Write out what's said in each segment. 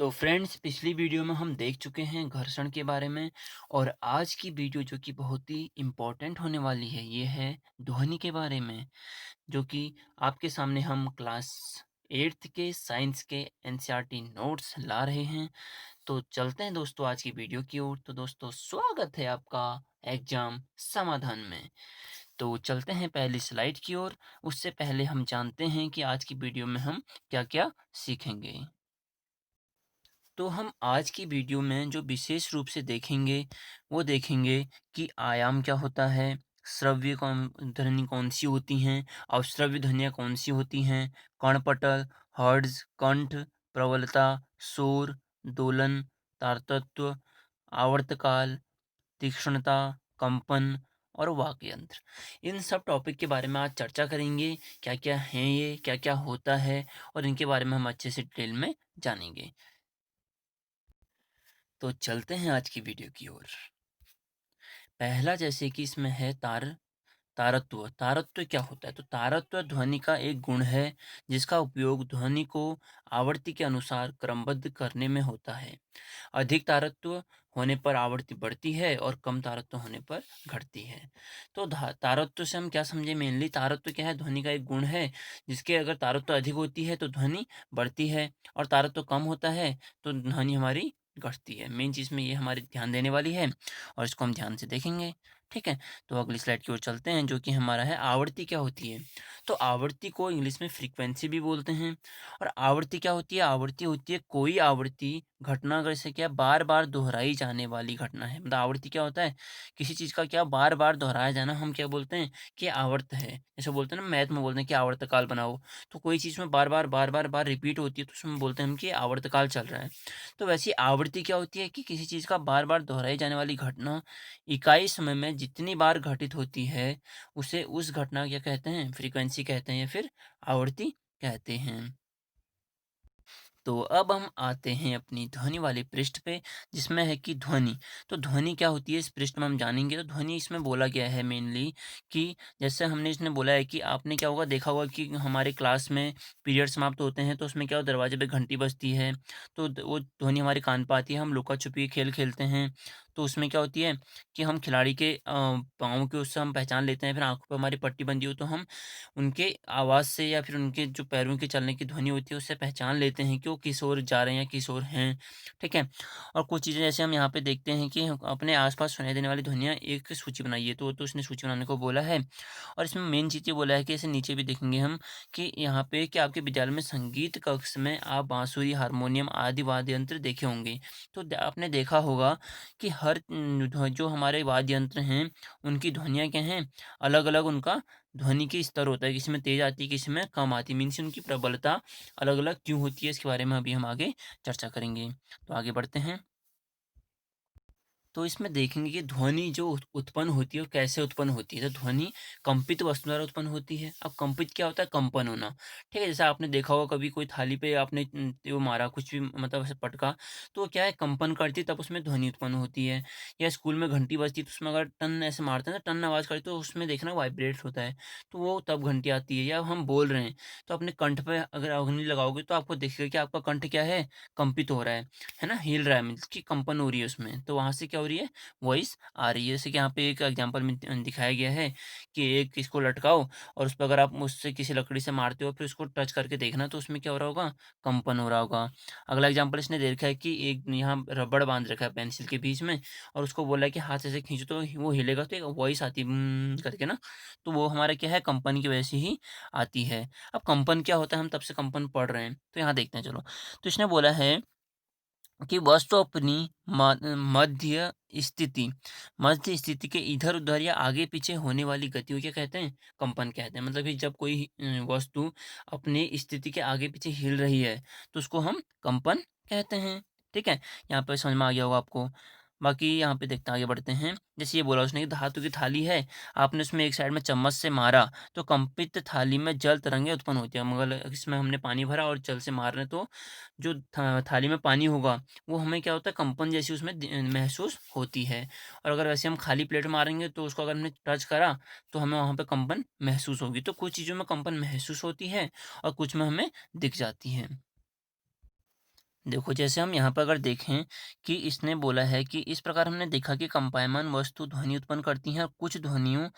तो फ्रेंड्स पिछली वीडियो में हम देख चुके हैं घर्षण के बारे में। और आज की वीडियो जो कि बहुत ही इम्पोर्टेंट होने वाली है ये है ध्वनि के बारे में, जो कि आपके सामने हम क्लास 8th के साइंस के एनसीईआरटी नोट्स ला रहे हैं। तो चलते हैं दोस्तों आज की वीडियो की ओर। तो दोस्तों स्वागत है आपका एग्जाम समाधान में। तो चलते हैं पहली स्लाइड की ओर। उससे पहले हम जानते हैं कि आज की वीडियो में हम क्या क्या सीखेंगे। तो हम आज की वीडियो में जो विशेष रूप से देखेंगे, वो देखेंगे कि आयाम क्या होता है, श्रव्य ध्वनि कौन सी होती हैं, अवश्रव्य ध्वनियाँ कौन सी होती हैं, कर्णपटल, हर्ट्ज, कंठ, प्रबलता, शोर, दोलन, तारतत्व, आवर्तकाल, तीक्ष्णता, कंपन और वाक्य यंत्र। इन सब टॉपिक के बारे में आज चर्चा करेंगे। क्या क्या हैं ये, क्या क्या होता है, और इनके बारे में हम अच्छे से डिटेल में जानेंगे। तो चलते हैं आज की वीडियो की ओर। पहला जैसे कि इसमें है तारत्व। तारत्व क्या होता है? तो तारत्व ध्वनि का एक गुण है जिसका उपयोग ध्वनि को आवृत्ति के अनुसार क्रमबद्ध करने में होता है। अधिक तारत्व होने पर आवृत्ति बढ़ती है और कम तारत्व होने पर घटती है। तो तारत्व से हम क्या समझे? मेनली तारत्व क्या है? ध्वनि का एक गुण है जिसके अगर तारत्व अधिक होती है तो ध्वनि बढ़ती है, और तारत्व कम होता है तो ध्वनि हमारी घटती है। मेन चीज़ में ये हमारी ध्यान देने वाली है और इसको हम ध्यान से देखेंगे। ठीक है, तो अगली स्लाइड की ओर चलते हैं, जो कि हमारा है आवृत्ति क्या होती है। तो आवृत्ति को इंग्लिश में फ्रीक्वेंसी भी बोलते हैं। और आवृत्ति क्या होती है? आवृत्ति होती है कोई आवृत्ति घटना अगर से क्या बार बार दोहराई जाने वाली घटना है। मतलब आवृत्ति क्या होता है? किसी चीज़ का क्या बार बार दोहराया जाना, हम क्या बोलते हैं कि आवर्त है। जैसे बोलते हैं ना, मैथ में बोलते हैं कि आवर्तकाल बनाओ। तो कोई चीज़ में बार बार रिपीट होती है तो उसमें बोलते हैं हम कि आवर्तकाल चल रहा है। तो वैसी आवृत्ति क्या होती है कि किसी चीज़ का बार बार दोहराई जाने वाली घटना इकाई समय में जितनी बार घटित होती है, उसे उस घटना क्या कहते हैं? फ्रीक्वेंसी कहते हैं या फिर आवृत्ति कहते हैं। तो अब हम आते हैं अपनी ध्वनि वाले पृष्ठ पे, जिसमें है कि ध्वनि। तो ध्वनि क्या होती है इस पृष्ठ में हम जानेंगे। तो ध्वनि इसमें बोला गया है मेनली कि जैसे हमने इसने बोला है कि आपने क्या होगा देखा होगा कि हमारे क्लास में पीरियड समाप्त होते हैं तो उसमें क्या दरवाजे पे घंटी बजती है। तो वो ध्वनि हमारे कान पे आती है। हम लुका छुपी खेल खेलते हैं तो उसमें क्या होती है कि हम खिलाड़ी के पाँव के उससे हम पहचान लेते हैं। फिर आंखों पर हमारी पट्टी बंधी हो तो हम उनके आवाज़ से या फिर उनके जो पैरों के चलने की ध्वनि होती है उससे पहचान लेते हैं कि वो किस ओर जा रहे हैं या किस ओर हैं, ठीक है? और कुछ चीज़ें जैसे हम यहाँ पे देखते हैं कि अपने आस-पास सुनाई देने वाली ध्वनियाँ एक सूची बनाइए, तो उसने सूची बनाने को बोला है। और इसमें मेन चीज़ ये बोला है कि ऐसे नीचे भी देखेंगे हम कि यहाँ पे कि आपके विद्यालय में संगीत कक्ष में आप बाँसुरी, हारमोनियम आदि वाद्य यंत्र देखे होंगे। तो द आपने देखा होगा कि हर जो हमारे वाद्य यंत्र हैं, उनकी ध्वनियाँ क्या हैं? अलग-अलग उनका ध्वनि के स्तर होता है, किसी में तेज़ आती है, किसी में कम आती है। मीन्स उनकी प्रबलता अलग-अलग क्यों होती है, इसके बारे में अभी हम आगे चर्चा करेंगे। तो आगे बढ़ते हैं। तो इसमें देखेंगे कि ध्वनि जो उत्पन्न होती है वो कैसे उत्पन्न होती है। तो ध्वनि कंपित वस्तु द्वारा उत्पन्न होती है। अब कंपित क्या होता है? कंपन होना। ठीक है, जैसे आपने देखा होगा कभी कोई थाली पे आपने वो मारा कुछ भी, मतलब ऐसे पटका, तो वो क्या है कंपन करती है, तब उसमें ध्वनि उत्पन्न होती है। या स्कूल में घंटी बजती है तो उसमें अगर टन ऐसे मारते हैं ना, टन आवाज़ करती है, तो उसमें देखना वाइब्रेट होता है, तो वो तब घंटी आती है। या हम बोल रहे हैं तो अपने कंठ पे अगर अग्नि लगाओगे तो आपको दिखेगा कि आपका कंठ क्या है? कंपित हो रहा है ना? हिल रहा है, मीन्स कि कंपन हो रही है उसमें। तो वहाँ से क्या हो रही है? वॉइस आ रही है। जैसे कि यहाँ पे एक एग्जांपल में दिखाया गया है कि एक इसको लटकाओ और उस पे अगर आप उससे किसी लकड़ी से मारते हो फिर उसको टच करके देखना तो उसमें क्या हो रहा होगा? कंपन हो रहा होगा। अगला एग्जांपल इसने दे रखा है कि एक यहाँ रबड़ बाँध रखा है पेंसिल के बीच में, और उसको बोला है कि हाथ से ऐसे खींचो तो वो हिलेगा, तो एक वॉइस आती है करके ना, तो वो हमारा क्या है? कंपन की वजह से ही आती है। अब कंपन क्या होता है? हम तब से कंपन पढ़ रहे हैं, तो यहाँ देखते हैं चलो। तो इसने बोला है कि वस्तु अपनी मध्य स्थिति मध्य स्थिति के इधर-उधर या आगे-पीछे होने वाली गति को क्या कहते हैं? कंपन कहते हैं। मतलब कि जब कोई वस्तु अपनी स्थिति के आगे-पीछे हिल रही है, तो उसको हम कंपन कहते हैं। ठीक है? यहाँ पे समझ में आ गया होगा आपको। बाकी यहाँ पे देखते हैं, आगे बढ़ते हैं। जैसे ये बोला उसने कि धातु की थाली है, आपने उसमें एक साइड में चम्मच से मारा, तो कंपित थाली में जल तरंगें उत्पन्न होती हैं। मगर इसमें हमने पानी भरा और जल से मार रहे हैं, तो जो थाली में पानी होगा वो हमें क्या होता है? कंपन जैसी उसमें महसूस होती है। और अगर वैसे हम खाली प्लेट में मारेंगे तो उसको अगर हमने टच करा तो हमें वहाँ पे कंपन महसूस होगी। तो कुछ चीज़ों में कंपन महसूस होती है और कुछ में हमें दिख जाती है। देखो, जैसे हम यहाँ पर अगर देखें कि इसने बोला है कि इस प्रकार हमने देखा कि कंपायमान वस्तु ध्वनि उत्पन्न करती हैं और कुछ ध्वनियों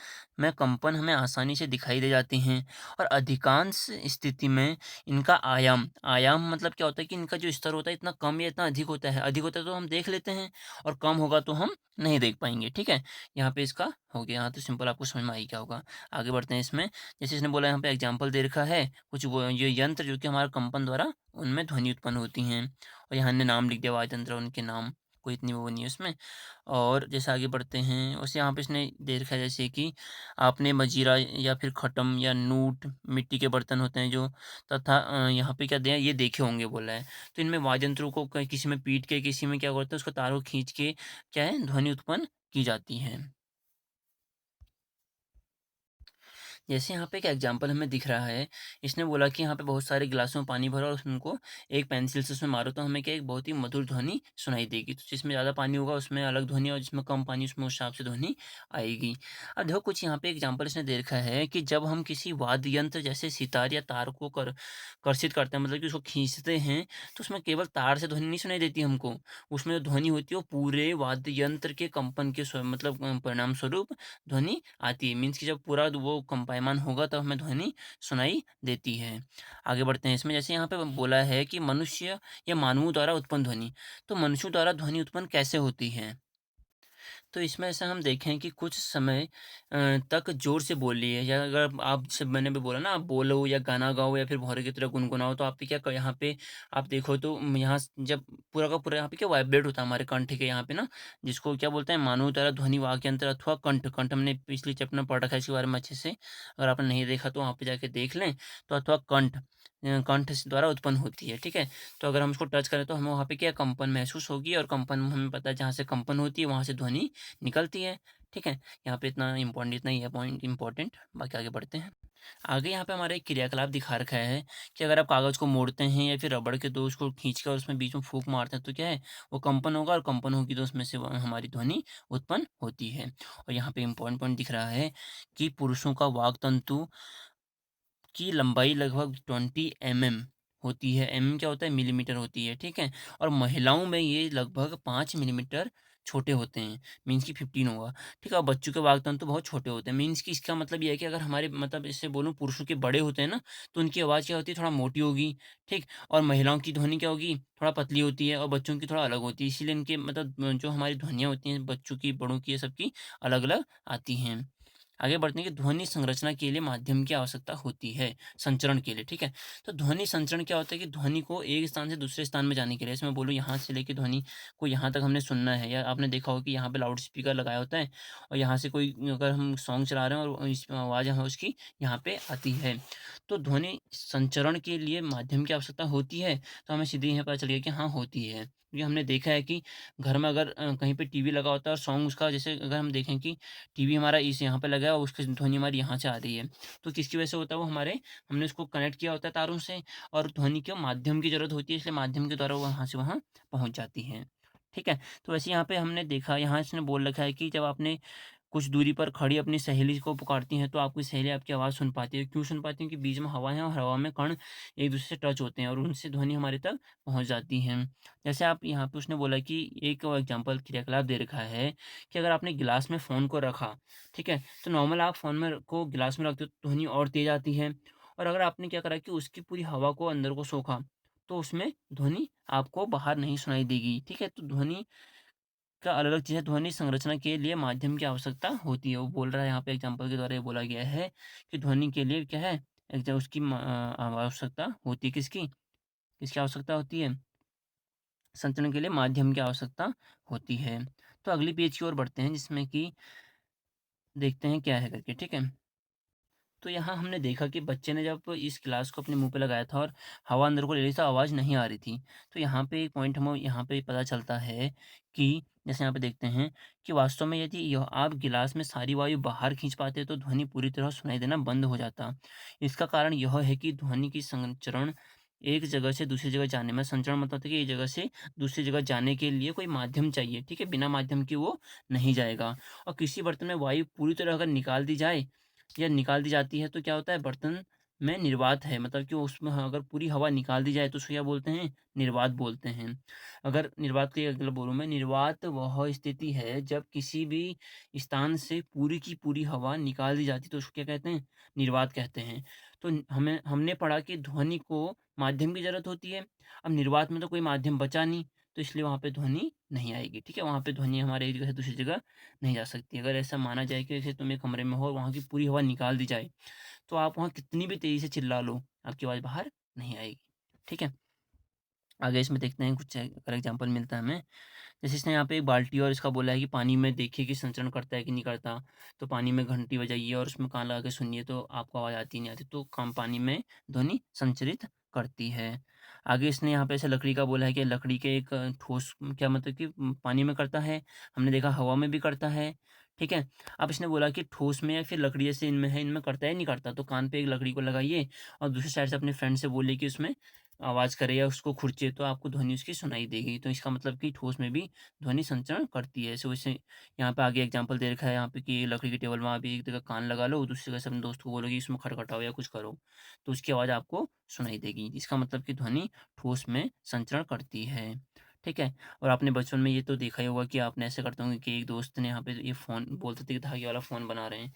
में कंपन हमें आसानी से दिखाई दे जाती हैं और अधिकांश स्थिति में इनका आयाम आयाम मतलब क्या होता है कि इनका जो स्तर होता है इतना कम या इतना अधिक होता है तो हम देख लेते हैं और कम होगा तो हम नहीं देख पाएंगे। ठीक है, यहाँ पे इसका हो गया। यहाँ तो सिंपल आपको समझ में आई क्या होगा। आगे बढ़ते हैं इसमें। जैसे इसने बोला यहाँ पे एग्जाम्पल दे रखा है कुछ वो ये यंत्र जो कि हमारे कंपन द्वारा उनमें ध्वनि उत्पन्न होती हैं और यहाँ ने नाम लिख दिया वाद्य यंत्र उनके नाम, कोई इतनी वो नहीं है उसमें। और जैसे आगे बढ़ते हैं वैसे यहाँ पे इसने दे रखा है जैसे कि आपने मजीरा या फिर खटम या नूट मिट्टी के बर्तन होते हैं जो तथा यहाँ पे क्या दिया ये देखे होंगे बोला है। तो इनमें वाद्य यंत्रों को किसी में पीट के किसी में क्या करते हैं उसको तारों खींच के क्या है ध्वनि उत्पन्न की जाती है। जैसे यहाँ पे एक एग्जांपल हमें दिख रहा है, इसने बोला कि यहाँ पे बहुत सारे गिलासों में पानी भरो और उनको एक पेंसिल से उसमें मारो तो हमें क्या एक बहुत ही मधुर ध्वनि सुनाई देगी। तो जिसमें ज़्यादा पानी होगा उसमें अलग ध्वनि और जिसमें कम पानी उसमें उस हिसाब से ध्वनि आएगी। अब देखो कुछ यहाँ पे एग्जांपल इसने दे रखा है कि जब हम किसी वाद्य यंत्र जैसे सितार या तार को कर्षित करते हैं मतलब कि उसको खींचते हैं तो उसमें केवल तार से ध्वनि नहीं सुनाई देती हमको, उसमें जो ध्वनि होती है वो पूरे वाद्य यंत्र के कंपन के मतलब परिणाम स्वरूप ध्वनि आती है। मीन्स कि जब पूरा वो कंपायमान होगा तब हमें ध्वनि सुनाई देती है। आगे बढ़ते हैं इसमें। जैसे यहाँ पे बोला है कि मनुष्य या मानवों द्वारा उत्पन्न ध्वनि, तो मनुष्यों द्वारा ध्वनि उत्पन्न कैसे होती है? तो इसमें ऐसा हम देखें कि कुछ समय तक ज़ोर से बोलिए या अगर आप जैसे मैंने भी बोला ना आप बोलो या गाना गाओ या फिर भौरे की तरह गुनगुनाओ तो आप पे क्या यहाँ पे आप देखो तो यहाँ जब पूरा का पूरा यहाँ पे क्या वाइब्रेट होता है हमारे कंठ के यहाँ पे ना, जिसको क्या बोलते हैं मानव द्वारा ध्वनि वाक्य यंत्र अथवा कंठ। कंठ हमने पिछले चैप्टर में पढ़ रखा है इसके बारे में अच्छे से, अगर आपने नहीं देखा तो वहाँ पे जाके देख लें। तो अथवा कंठ कंठ से द्वारा उत्पन्न होती है। ठीक है, तो अगर हम उसको टच करें तो हमें वहाँ पे क्या कंपन महसूस होगी और कंपन हमें पता है जहाँ से कंपन होती है वहाँ से ध्वनि निकलती है। ठीक है, यहाँ पे इतना ही है पॉइंट इम्पोर्टेंट। बाकी आगे बढ़ते हैं। आगे यहाँ पे हमारा एक क्रियाकलाप दिखा रखा है कि अगर आप कागज़ को मोड़ते हैं या फिर रबड़ के दो उसको खींच कर उसमें बीच में फूंक मारते हैं तो क्या है वो कंपन होगा और कंपन होगी तो उसमें से हमारी ध्वनि उत्पन्न होती है। और यहाँ पे इम्पोर्टेंट पॉइंट दिख रहा है कि पुरुषों का वाक तंतु की लंबाई लगभग 20 mm होती है। क्या होता है मिलीमीटर होती है। ठीक है, और महिलाओं में ये लगभग 5 मिलीमीटर छोटे होते हैं। मीन्स की 15 होगा। ठीक है, और बच्चों के वागतंत्र तो बहुत छोटे होते हैं। मीन्स कि इसका मतलब ये है कि अगर हमारे मतलब इससे बोलूँ पुरुषों के बड़े होते हैं ना तो उनकी आवाज़ क्या होती है थोड़ा मोटी होगी। ठीक, और महिलाओं की ध्वनि क्या होगी थोड़ा पतली होती है और बच्चों की थोड़ा अलग होती है। इसीलिए इनके मतलब जो हमारी ध्वनियाँ होती हैं बच्चों की बड़ों की ये सबकी अलग अलग आती हैं। आगे बढ़ते हैं कि ध्वनि संरचना के लिए माध्यम की आवश्यकता होती है संचरण के लिए। ठीक है, तो ध्वनि संचरण क्या होता है कि ध्वनि को एक स्थान से दूसरे स्थान में जाने के लिए, इसमें बोलूँ यहाँ से लेके ध्वनि को यहाँ तक हमने सुनना है या आपने देखा होगा कि यहाँ पे लाउड स्पीकर लगाया होता है और यहाँ से कोई अगर हम सॉन्ग चला रहे हैं और इस आवाज़ है उसकी यहाँ पे आती है तो ध्वनि संचरण के लिए माध्यम की आवश्यकता होती है। तो हमें सीधे यहाँ पता चल गया कि हाँ होती है, क्योंकि हमने देखा है कि घर में अगर कहीं पे टीवी लगा होता है और सॉन्ग उसका जैसे अगर हम देखें कि टीवी हमारा इस यहाँ पे लगा है और उसकी ध्वनि हमारी यहाँ से आ रही है, तो किसकी वजह से होता है वो हमारे हमने उसको कनेक्ट किया होता है तारों से और ध्वनि के माध्यम की ज़रूरत होती है इसलिए माध्यम के द्वारा वो वहाँ से वहाँ पहुँच जाती है। ठीक है, तो वैसे यहाँ पे हमने देखा यहाँ इसने बोल रखा है कि जब आपने कुछ दूरी पर खड़ी अपनी सहेली को पुकारती हैं तो आपकी सहेली आपकी आवाज़ सुन पाती है। क्यों सुन पाती है? क्योंकि बीच में हवा है और हवा में कण एक-दूसरे से टच होते हैं और उनसे ध्वनि हमारे तक पहुँच जाती हैं। जैसे आप यहाँ पे उसने बोला कि एक एग्ज़ाम्पल क्रियाकलाप दे रखा है कि अगर आपने गिलास में फ़ोन को रखा, ठीक है? तो नॉर्मल आप फ़ोन में को गिलास में रखते हो तो ध्वनि और तेज़ आती है और अगर आपने क्या करा कि उसकी पूरी हवा को अंदर को सोखा, तो उसमें ध्वनि आपको बाहर नहीं सुनाई देगी। ठीक है? तो ध्वनि का अलग-अलग चीज़ है, ध्वनि संरचना के लिए माध्यम की आवश्यकता होती है। वो बोल रहा है यहाँ पे एग्ज़ाम्पल के द्वारा ये बोला गया है कि ध्वनि के लिए क्या है, एक जो उसकी आवश्यकता होती है किसकी? किसकी आवश्यकता होती है? संचरण के लिए माध्यम की आवश्यकता होती है। तो अगली पेज की ओर बढ़ते हैं जिसमें कि देखते हैं क्या है करके, ठीक है? तो यहाँ हमने देखा कि बच्चे ने जब इस गिलास को अपने मुँह पे लगाया था और हवा अंदर को ले रही थी, आवाज़ नहीं आ रही थी। तो यहाँ पे एक पॉइंट हमें यहाँ पे पता चलता है कि जैसे यहाँ पे देखते हैं कि वास्तव में यदि यह आप गिलास में सारी वायु बाहर खींच पाते तो ध्वनि पूरी तरह सुनाई देना बंद हो जाता। इसका कारण यह है कि ध्वनि की संचरण एक जगह से दूसरी जगह जाने में संचरण मतलब होता है कि एक जगह से दूसरी जगह जाने के लिए कोई माध्यम चाहिए, ठीक है? बिना माध्यम के वो नहीं जाएगा और किसी बर्तन में वायु पूरी तरह अगर निकाल दी जाए या निकाल दी जाती है तो क्या होता है बर्तन में निर्वात है, मतलब कि उसमें अगर पूरी हवा निकाल दी जाए तो उसको क्या बोलते हैं? निर्वात बोलते हैं। अगर निर्वात की अगर बोलूँ मैं, निर्वात वह स्थिति है जब किसी भी स्थान से पूरी की पूरी हवा निकाल दी जाती है तो उसको क्या कहते हैं? निर्वात कहते हैं। तो हमें हमने पढ़ा कि ध्वनि को माध्यम की ज़रूरत होती है। अब निर्वात में तो कोई माध्यम बचा नहीं, तो इसलिए वहाँ पे ध्वनि नहीं आएगी, ठीक है? वहाँ पे ध्वनि हमारे एक जगह से दूसरी जगह नहीं जा सकती। अगर ऐसा माना जाए कि जैसे तुम एक कमरे में हो और वहाँ की पूरी हवा निकाल दी जाए, तो आप वहाँ कितनी भी तेज़ी से चिल्ला लो, आपकी आवाज़ बाहर नहीं आएगी, ठीक है? आगे इसमें देखते हैं कुछ अगर एग्ज़ाम्पल मिलता है हमें। जैसे इसने यहाँ पे एक बाल्टी और इसका बोला है कि पानी में देखिए कि संचरण करता है कि नहीं करता। तो पानी में घंटी बजाइए और उसमें कान लगा के सुनिए तो आपको आवाज़ आती नहीं आती। तो कम पानी में ध्वनि संचरित करती है। आगे इसने यहाँ पे ऐसे लकड़ी का बोला है कि लकड़ी के एक ठोस क्या मतलब कि पानी में करता है। हमने देखा हवा में भी करता है, ठीक है? अब इसने बोला कि ठोस में या फिर लकड़ी जैसे इनमें है, इनमें करता है, नहीं करता? तो कान पे एक लकड़ी को लगाइए और दूसरी साइड से अपने फ्रेंड से बोलिए कि उसमें आवाज़ करे या उसको खुरचे तो आपको ध्वनि उसकी सुनाई देगी। तो इसका मतलब कि ठोस में भी ध्वनि संचरण करती है। सो इसे यहाँ पे आगे एग्जांपल दे रखा है यहाँ पे कि लकड़ी की टेबल में आप एक जगह कान लगा लो, दूसरी जगह से अपने दोस्त को बोलो कि इसमें खटखटाओ या कुछ करो, तो उसकी आवाज़ आपको सुनाई देगी। इसका मतलब कि ध्वनि ठोस में संचरण करती है, ठीक है? और आपने बचपन में ये तो देखा ही होगा कि आपने ऐसे करते होंगे कि एक दोस्त ने यहाँ पे ये फ़ोन बोलते थे कि धागे वाला फ़ोन बना रहे हैं,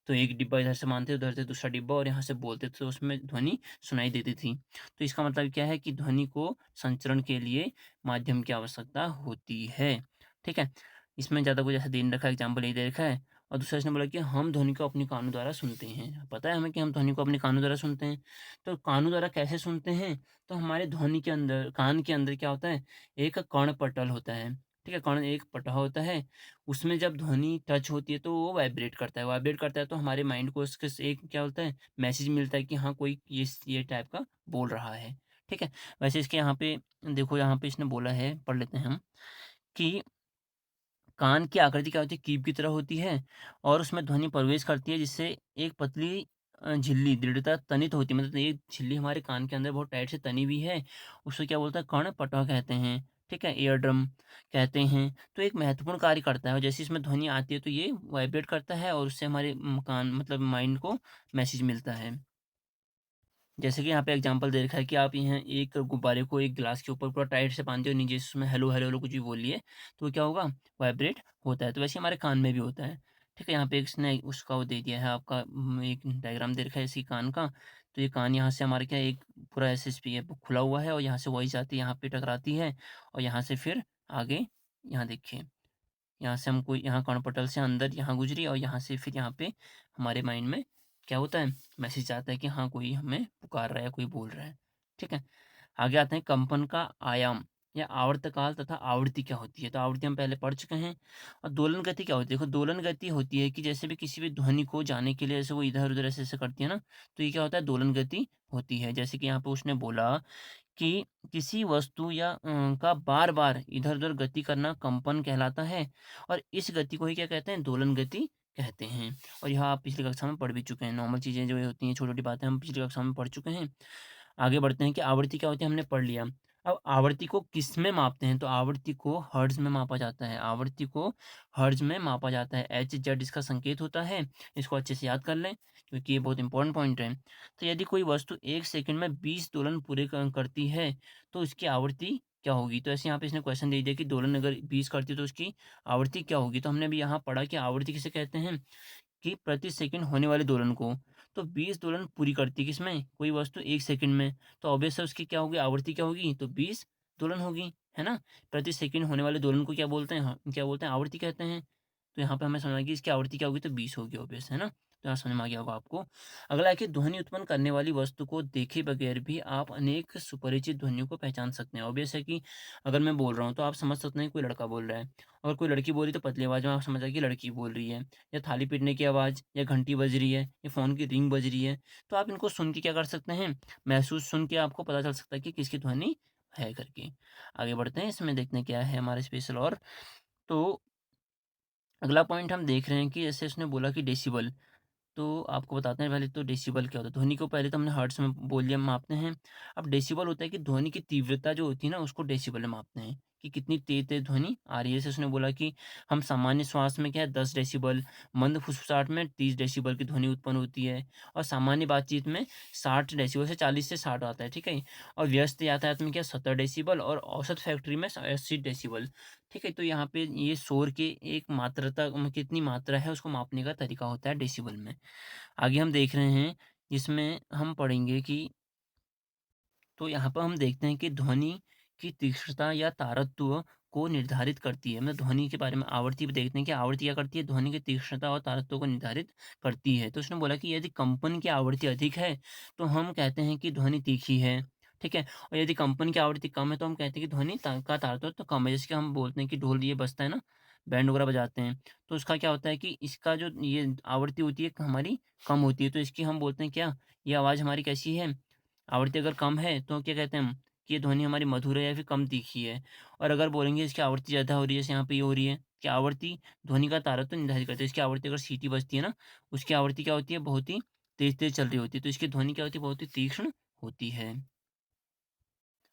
तो एक डिब्बा इधर से मानते उधर से दूसरा डिब्बा और यहाँ से बोलते थे तो उसमें ध्वनि सुनाई देती थी। तो इसका मतलब क्या है कि ध्वनि को संचरण के लिए माध्यम की आवश्यकता होती है, ठीक है? इसमें ज़्यादा कुछ ऐसा दे नहीं रखा है, एग्ज़ाम्पल यही दे रखा है और दूसरा इसने बोला कि हम ध्वनि को अपने कानों द्वारा सुनते हैं। पता है हमें कि हम ध्वनि को अपने कानों द्वारा सुनते हैं। तो कानों द्वारा कैसे सुनते हैं? तो हमारे ध्वनि के अंदर कान के अंदर क्या होता है? एक कर्णपटल होता है, ठीक है? कर्ण एक पटल होता है, उसमें जब ध्वनि टच होती है तो वो वाइब्रेट करता है तो हमारे माइंड को उसके से एक क्या होता है? मैसेज मिलता है कि हाँ, कोई ये टाइप का बोल रहा है, ठीक है? वैसे इसके यहाँ पे देखो यहाँ पे इसने बोला है, पढ़ लेते हैं हम कि कान की आकृति क्या होती है? कीप की तरह होती है और उसमें ध्वनि प्रवेश करती है जिससे एक पतली झिल्ली दृढ़ता तनित होती है। मतलब एक झिल्ली हमारे कान के अंदर बहुत टाइट से तनी हुई है, उसे क्या बोलते हैं? कर्णपटह कहते हैं, ठीक है? ईयर ड्रम कहते हैं। तो एक महत्वपूर्ण कार्य करता है और जैसे इसमें ध्वनि आती है तो ये वाइब्रेट करता है और उससे हमारे कान मतलब माइंड को मैसेज मिलता है। जैसे कि यहाँ पे एग्जांपल दे रखा है कि आप यहाँ एक गुब्बारे को एक ग्लास के ऊपर पूरा टाइट से बांधते हो, नीचे से उसमें हेलो, हेलो, हेलो कुछ भी बोलिए, तो क्या होगा? वाइब्रेट होता है। तो वैसे हमारे कान में भी होता है। ठीक है? यहाँ पे इसने उसका वो दे दिया है आपका एक डायग्राम दे रखा है इसी कान का। तो ये कान यहाँ से हमारे क्या एक पूरा एसएसपी है खुला हुआ है और यहाँ से वॉइस आती है, यहाँ पे टकराती है और यहाँ से फिर आगे यहाँ देखिए, यहाँ से हमको यहाँ कर्णपटल से अंदर यहाँ गुजरी और यहाँ से फिर यहाँ पे हमारे माइंड में क्या होता है? मैसेज आता है कि हाँ, कोई हमें पुकार रहा है, कोई बोल रहा है। ठीक है? आगे आते हैं कंपन का आयाम या आवर्तकाल तथा आवृत्ति क्या होती है? तो आवृत्ति हम पहले पढ़ चुके हैं और दोलन गति क्या होती है? देखो दोलन गति होती है कि जैसे भी किसी भी ध्वनि को जाने के लिए जैसे वो इधर-उधर ऐसे-ऐसे करती है ना, तो ये क्या होता है? दोलन गति होती है। जैसे कि यहाँ पे उसने बोला कि किसी वस्तु या का बार-बार इधर-उधर गति करना कंपन कहलाता है और इस गति को ही क्या कहते हैं? दोलन गति कहते हैं। और यह आप पिछली कक्षा में पढ़ भी चुके हैं। नॉर्मल चीज़ें जो ये होती हैं, छोटी-छोटी बातें हम पिछली कक्षा में पढ़ चुके हैं। आगे बढ़ते हैं कि आवृत्ति क्या होती है हमने पढ़ लिया। अब आवृत्ति को किसमें मापते हैं? तो आवृत्ति को हर्ट्ज़ में मापा जाता है। आवृत्ति को हर्ट्ज़ में मापा जाता है। एच-ज़ेड इसका संकेत होता है। इसको अच्छे से याद कर लें क्योंकि ये बहुत इंपॉर्टेंट पॉइंट है। तो यदि कोई वस्तु 1 सेकंड में 20 दोलन पूरे करती है तो उसकी आवृत्ति क्या होगी? तो ऐसे यहाँ पे इसने क्वेश्चन दे दिया कि दोलन अगर 20 करती है तो उसकी आवृत्ति क्या होगी? तो हमने अभी यहाँ पढ़ा कि आवृत्ति किसे कहते हैं? कि प्रति सेकंड होने वाले दोलन को। तो 20 दोलन पूरी करती है किसमें? कोई वस्तु 1 सेकंड में। तो ऑब्वियस है उसकी क्या होगी? आवृत्ति क्या होगी? तो 20 दोलन होगी, है ना? प्रति सेकंड होने वाले दोलन को क्या बोलते हैं? क्या बोलते हैं? आवृत्ति कहते हैं। तो यहाँ पे हमें समझना है कि इसकी आवृत्ति क्या होगी? तो 20 होगी ऑब्वियस, है ना? तो यहाँ समझ में आ गया होगा आपको। अगला है कि ध्वनि उत्पन्न करने वाली वस्तु को देखे बगैर भी आप अनेक सुपरिचित ध्वनियों को पहचान सकते हैं। ऑब्वियस है कि अगर मैं बोल रहा हूँ तो आप समझ सकते हैं कोई लड़का बोल रहा है। अगर कोई लड़की बोल रही है तो पतली आवाज़ में आप समझ आए कि लड़की बोल रही है। या थाली पीटने की आवाज़ या घंटी बज रही है या फ़ोन की रिंग बज रही है, तो आप इनको सुन के क्या कर सकते हैं, महसूस सुन के आपको पता चल सकता है कि किसकी ध्वनि है करके। आगे बढ़ते हैं, इसमें देखते हैं क्या है हमारा स्पेशल और। तो अगला पॉइंट हम देख रहे हैं कि जैसे उसने बोला कि डेसिबल, तो आपको बताते हैं पहले तो डेसिबल क्या होता है। ध्वनि को पहले तो हमने हर्ट्ज़ में बोल लिया मापते हैं। अब डेसिबल होता है कि ध्वनि की तीव्रता जो होती है ना उसको डेसिबल में मापते हैं। कि कितनी तेज-तेज ध्वनि आ रही है। जैसे उसने बोला कि हम सामान्य श्वास में क्या है 10 डेसिबल, मंद फुसफुसाहट में 30 डेसिबल की ध्वनि उत्पन्न होती है और सामान्य बातचीत में 60 डेसिबल से 40 से 60 आता है, ठीक है? और व्यस्त यातायात में क्या 70 डेसिबल और औसत फैक्ट्री में 80 डेसिबल, ठीक है? तो यहाँ पे ये शोर के एक मात्रता कितनी मात्रा है उसको मापने का तरीका होता है डेसिबल में। आगे हम देख रहे हैं, जिसमें हम पढ़ेंगे कि तो यहाँ पर हम देखते हैं कि ध्वनि की तीक्ष्णता या तारतत्व को निर्धारित करती है। मतलब ध्वनि के बारे में आवृत्ति भी देखते हैं कि आवृत्ति क्या करती है, ध्वनि की तीक्ष्णता और तारतत्व को निर्धारित करती है। तो उसने बोला कि यदि कंपन की आवृत्ति अधिक है तो हम कहते हैं कि ध्वनि तीखी है, ठीक है? और यदि कंपन की आवृत्ति कम है तो हम कहते हैं कि ध्वनि का तारतत्व कम है। जैसे कि हम बोलते हैं कि ढोल ये बजता है ना, बैंड वगैरह बजाते हैं, तो उसका क्या होता है कि इसका जो ये आवृत्ति होती है हमारी कम होती है, तो इसकी हम बोलते हैं क्या, ये आवाज़ हमारी कैसी है, आवृत्ति अगर कम है तो क्या कहते हैं हम कि ये ध्वनि हमारी मधुर है या फिर कम तीखी है। और अगर बोलेंगे इसकी आवृत्ति ज़्यादा हो रही है, जैसे यहाँ पे ये हो रही है कि आवृत्ति ध्वनि का तारतम्य निर्धारित करती है। इसकी आवृत्ति अगर सीटी बजती है ना, उसकी आवृत्ति क्या होती है, बहुत ही तेज तेज चल रही होती है, तो इसकी ध्वनि क्या होती है, बहुत ही तीक्ष्ण होती है।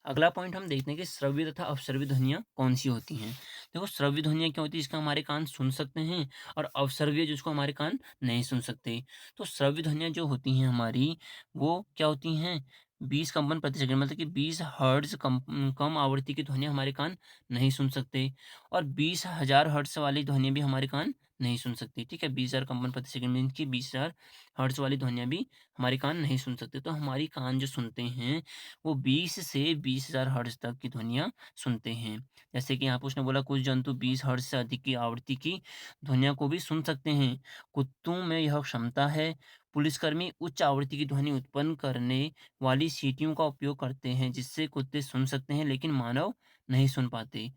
अगला पॉइंट हम देखते हैं कि श्रव्य तथा अवश्रव्य ध्वनियाँ कौन-सी होती हैं। देखो श्रव्य ध्वनियाँ क्या होती है, जिसका हमारे कान सुन सकते हैं, और अवश्रव्य जिसको हमारे कान नहीं सुन सकते। तो श्रव्य ध्वनियाँ जो होती हैं हमारी, वो क्या होती हैं, 20 कंपन प्रति सेकंड, मतलब कि 20 हर्ट्ज़ कम आवृत्ति की ध्वनियाँ हमारे कान नहीं सुन सकते, और 20,000 हर्ट्ज़ वाली ध्वनियाँ भी हमारे कान नहीं सुन सकती। ठीक है? 20,000 कंपन प्रति सेकंड मीन्स कि 20,000 हर्ट्ज़ वाली ध्वनियाँ भी हमारे कान नहीं सुन सकते। तो हमारी कान जो सुनते हैं वो 20 से 20,000 हर्ट्ज़ तक की ध्वनियाँ सुनते हैं। जैसे कि यहाँ पे उसने बोला कुछ जंतु 20 हर्ट्ज़ से अधिक की आवृत्ति की ध्वनियों को भी सुन सकते हैं। कुत्तों में यह क्षमता है। पुलिसकर्मी उच्च आवृत्ति की ध्वनि उत्पन्न करने वाली सीटियों का उपयोग करते हैं, जिससे कुत्ते सुन सकते हैं लेकिन मानव नहीं सुन पाते।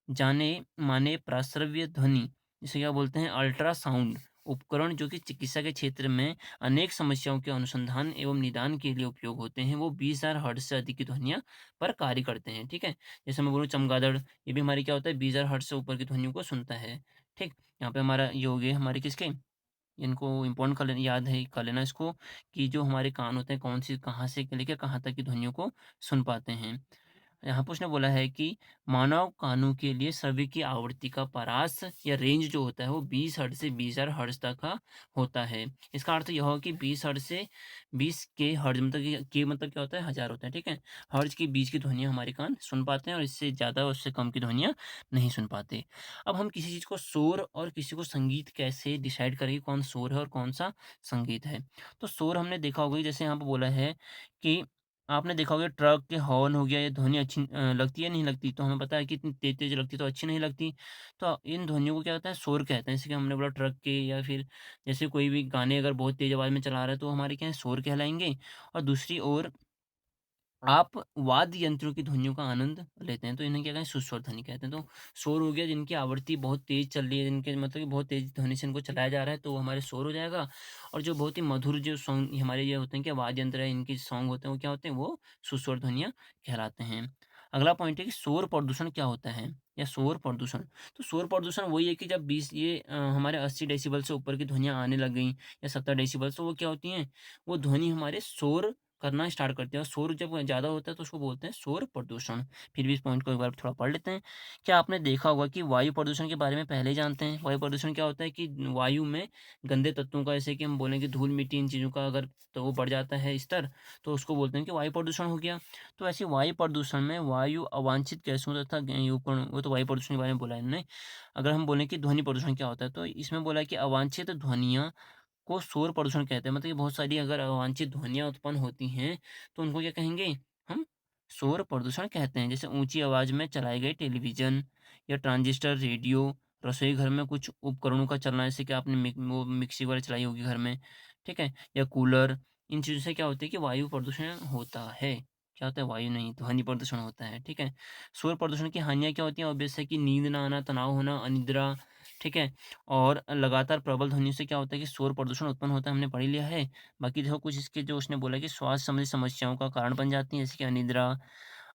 जाने-माने प्राश्रव्य ध्वनि, जिसे क्या बोलते हैं अल्ट्रासाउंड उपकरण, जो कि चिकित्सा के क्षेत्र में अनेक समस्याओं के अनुसंधान एवं निदान के लिए उपयोग होते हैं, वो 20,000 हर्ट्ज से अधिक की ध्वनियों पर कार्य करते हैं, ठीक है? जैसे मैं बोलूँ चमगादड़, ये भी हमारी क्या होता है 20,000 हर्ट्ज से ऊपर की ध्वनियों को सुनता है, ठीक? यहाँ पे हमारा ये हो गए हमारे किसके, इनको इम्पोर्टेंट कर लेना, याद है कर लेना इसको, कि जो हमारे कान होते हैं कौन-सी कहाँ से लेके कहाँ तक की ध्वनियों को सुन पाते हैं। यहाँ पे उसने बोला है कि मानव कानों के लिए श्रव्य की आवृत्ति का परास या रेंज जो होता है वो 20 हर्ट्ज से 20,000 हर्ट्ज तक का होता है। इसका अर्थ यह हो कि 20 हर्ट्ज से 20 के हर्ट्ज, मतलब कि के मतलब क्या होता है, हजार होता है, ठीक है? हर्ट्ज की बीच की ध्वनियाँ हमारे कान सुन पाते हैं और इससे ज़्यादा और उससे कम की ध्वनियाँ नहीं सुन पाते। अब हम किसी चीज़ को शोर और किसी को संगीत कैसे डिसाइड करें कि कौन शोर है और कौन-सा संगीत है? तो शोर हमने देखा होगा कि जैसे यहाँ पे बोला है कि आपने देखा होगा ट्रक के हॉर्न हो गया, ये ध्वनि अच्छी लगती है नहीं लगती? तो हमें पता है कि इतनी तेज़-तेज़ लगती है तो अच्छी नहीं लगती। तो इन ध्वनियों को क्या कहते हैं, शोर कहते हैं। जैसे कि हमने बोला ट्रक के, या फिर जैसे कोई भी गाने अगर बहुत तेज़ आवाज़ में चला रहा है तो हमारे क्या है, शोर कहलाएँगे। और दूसरी ओर आप वाद्य यंत्रों की ध्वनियों का आनंद लेते हैं तो इन्हें क्या कहते हैं, सुस्वर ध्वनि कहते हैं। तो शोर हो गया जिनकी आवृत्ति बहुत तेज चल रही है, जिनके मतलब कि बहुत तेज ध्वनि से इनको चलाया जा रहा है तो वो हमारे शोर हो जाएगा। और जो बहुत ही मधुर जो सॉन्ग हमारे ये होते हैं कि वाद्य यंत्र है, इनके सॉन्ग होते हैं वो क्या होते हैं, वो सुस्वर ध्वनियाँ कहलाते हैं। अगला पॉइंट है कि शोर प्रदूषण क्या होता है, या शोर प्रदूषण। तो शोर प्रदूषण वही है कि जब 20 ये हमारे 80 डेसिबल से ऊपर की ध्वनियाँ आने लग गई, या 70 डेसिबल, तो वो क्या होती हैं, वो ध्वनि हमारे शोर करना स्टार्ट करते हैं, और शोर जब ज़्यादा होता है तो उसको बोलते हैं शोर प्रदूषण। फिर भी इस पॉइंट को एक बार थोड़ा पढ़ लेते हैं। क्या आपने देखा होगा कि वायु प्रदूषण के बारे में पहले ही जानते हैं? वायु प्रदूषण क्या होता है कि वायु में गंदे तत्वों का, जैसे कि हम बोलें कि धूल मिट्टी इन चीज़ों का अगर तो वो बढ़ जाता है स्तर, तो उसको बोलते हैं कि वायु प्रदूषण हो गया। तो ऐसे वायु प्रदूषण में वायु अवांछित गैसों तथा उपकरण, वो तो वायु प्रदूषण के बारे में बोला है इन्होंने। अगर हम बोलें कि ध्वनि प्रदूषण क्या होता है, तो इसमें बोला है कि अवांछित ध्वनियाँ को शोर प्रदूषण कहते हैं। मतलब कि बहुत सारी अगर अवांछित ध्वनियाँ उत्पन्न होती हैं, तो उनको क्या कहेंगे हम? शोर प्रदूषण कहते हैं। जैसे ऊँची आवाज़ में चलाए गए टेलीविज़न या ट्रांजिस्टर रेडियो, रसोई घर में कुछ उपकरणों का चलना, जैसे कि आपने वो मिक्सी वगैरह चलाई होगी घर में, ठीक है? या कूलर, इन चीज़ों से क्या होता है कि वायु प्रदूषण होता है। क्या होता है? वायु नहीं, ध्वनि प्रदूषण होता है, ठीक है? शोर प्रदूषण की हानियाँ क्या होती हैं? ऑब्वियस है कि नींद ना आना, तनाव होना, अनिद्रा, ठीक है? और लगातार प्रबल ध्वनि से क्या होता है कि शोर प्रदूषण उत्पन्न होता है, हमने पढ़ ही लिया है। बाकी देखो कुछ इसके जो उसने बोला कि स्वास्थ्य संबंधी समस्याओं का कारण बन जाती हैं, जैसे कि अनिद्रा,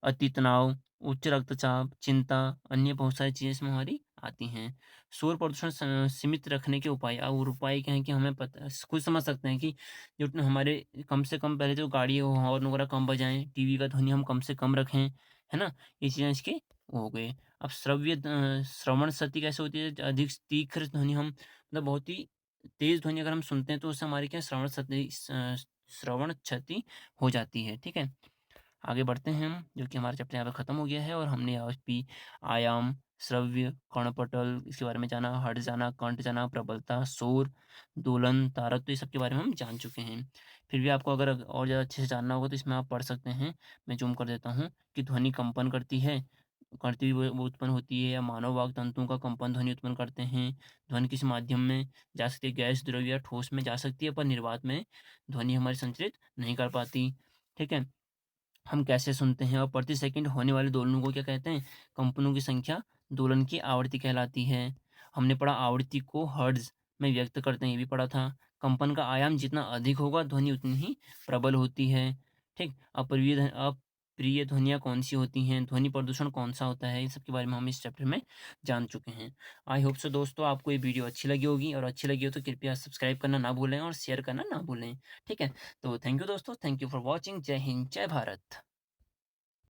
अति तनाव, उच्च रक्तचाप, चिंता, अन्य बहुत सारी चीज़ें इसमें हमारी आती हैं। शोर प्रदूषण सीमित रखने के उपाय, और उपाय क्या है कि हमें पता खुद समझ सकते हैं कि जो हमारे कम से कम पहले तो गाड़ी हो हॉर्न वगैरह कम बजाएँ, टीवी का ध्वनि हम कम से कम रखें, है ना? ये चीज़ें इसके वो हो गए। अब श्रवण शक्ति कैसे होती है? अधिक तीव्र ध्वनि हम मतलब बहुत ही तेज़ ध्वनि अगर हम सुनते हैं तो उससे हमारी क्या श्रवण क्षति हो जाती है, ठीक है? आगे बढ़ते हैं हम, जो कि हमारा चैप्टर यहाँ पे खत्म हो गया है और हमने ASP, आयाम, श्रव्य, कर्णपटल इसके बारे में जाना, हठ जाना, कंठ जाना, प्रबलता, शोर, दोलन, तारत्व, ये सब के बारे में हम जान चुके हैं। फिर भी आपको अगर और ज़्यादा अच्छे से जानना होगा तो इसमें आप पढ़ सकते हैं। मैं ज़ूम कर देता हूँ कि ध्वनि कंपन करती हुई वो उत्पन्न होती है, या मानव वाग तंतुओं का कंपन ध्वनि उत्पन्न करते हैं। ध्वनि किसी माध्यम में जा सकती है, गैस, द्रव्य या ठोस में जा सकती है, पर निर्वात में ध्वनि हमारी संचरित नहीं कर पाती। ठीक है? हम कैसे सुनते हैं? और प्रति सेकंड होने वाले दोलनों को क्या कहते हैं? कंपनों की संख्या दोलन की आवृत्ति कहलाती है। हमने पढ़ा आवृत्ति को हर्ट्ज में व्यक्त करते हैं, ये भी पढ़ा था। कंपन का आयाम जितना अधिक होगा ध्वनि उतनी ही प्रबल होती है। ठीक, अप्रिय ध्वनियाँ कौन सी होती हैं? ध्वनि प्रदूषण कौन सा होता है? इन सब के बारे में हम इस चैप्टर में जान चुके हैं। आई होप सो दोस्तों आपको ये वीडियो अच्छी लगी होगी, और अच्छी लगी हो तो कृपया सब्सक्राइब करना ना भूलें और शेयर करना ना भूलें। ठीक है, तो थैंक यू दोस्तों, थैंक यू फॉर वॉचिंग। जय हिंद, जय भारत।